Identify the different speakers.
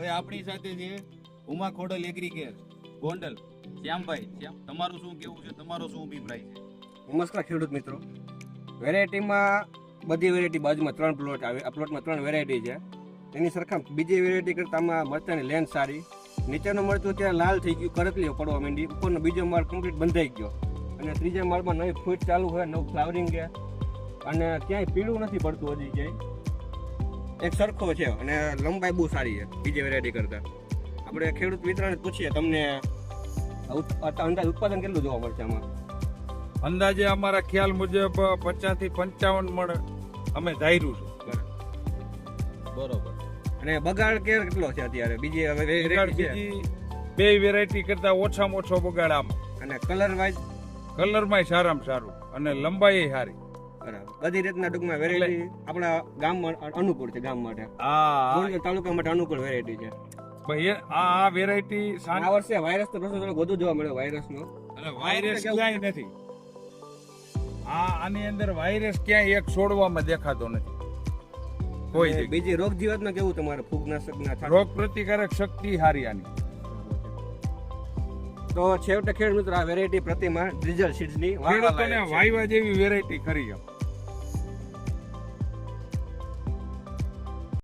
Speaker 1: હવે આપણી સાથે છે ઉમા ખોડલ એગ્રીકેર ગોંડલ શ્યામભાઈ. તમારું શું કેવું છે, તમારો શું અભિપ્રાય છે?
Speaker 2: નમસ્કાર ખેડૂત મિત્રો. વેરાયટીમાં બધી વેરાયટી બાજુમાં 3 પ્લોટ આવે. આ પ્લોટમાં 3 વેરાયટી છે. એની સરખામ બીજી વેરાયટી કરતાં આમાં મરચાની લેન્થ સારી. નીચેનું મરચું ત્યાં લાલ થઈ ગયું, કરકલીઓ પડવા માંડી. ઉપરનો બીજો માળ કમ્પ્લીટ બંધાઈ ગયો અને ત્રીજા માળમાં નવી ફૂટ ચાલુ હોય, નવું ફ્લાવરિંગ છે અને ક્યાંય પીળું નથી પડતું હજી ક્યાંય. એક સરખો છે અને લંબાઈ બહુ સારી છે બીજી વેરાયટી કરતાં. આપણે ખેડૂત મિત્રોને પૂછીએ તમને અંદાજ ઉત્પાદન કેટલું જોવા મળશે આમાં?
Speaker 3: અંદાજે અમારા ખ્યાલ મુજબ 50 થી 55 મણ અમે ધાર્યું છે.
Speaker 1: બરોબર.
Speaker 2: અને બગાડ કેટલો છે અત્યારે બીજી વેરાયટી છે?
Speaker 3: બે વેરાયટી કરતા ઓછામાં ઓછો બગાડ આમાં.
Speaker 2: અને કલર વાઇઝ
Speaker 3: કલરમાં સારામાં સારું અને લંબાઈ સારી.
Speaker 2: બરાબર. બધી રીતના ટૂંકમાં વેરાયટી આપણા ગામમાં અનુકૂળ છે. ગામ માટે
Speaker 3: આ
Speaker 2: તાલુકા માટે અનુકૂળ વેરાયટી છે.
Speaker 3: આ વેરાયટી
Speaker 2: આ વર્ષે વાયરસનો પ્રશ્ન થોડો વધુ જોવા મળ્યો. વાયરસનો
Speaker 3: વાયરસ ક્યાંય નથી. આની અંદર વાયરસ ક્યાંય એક છોડવામાં દેખાતો નથી કોઈ જગ્યાએ.
Speaker 2: બીજી રોગ જીવાતમાં કેવું તમારે ફૂગનાશકના
Speaker 3: રોગ પ્રતિકારક શક્તિ હારી આની.
Speaker 2: તો છેવટે ખેડૂત મિત્રો આ વેરાયટી પ્રતિમા ડીઝલ સીડ્સની
Speaker 3: ખેડૂતોને વાયવા જેવી વેરાયટી ખરી.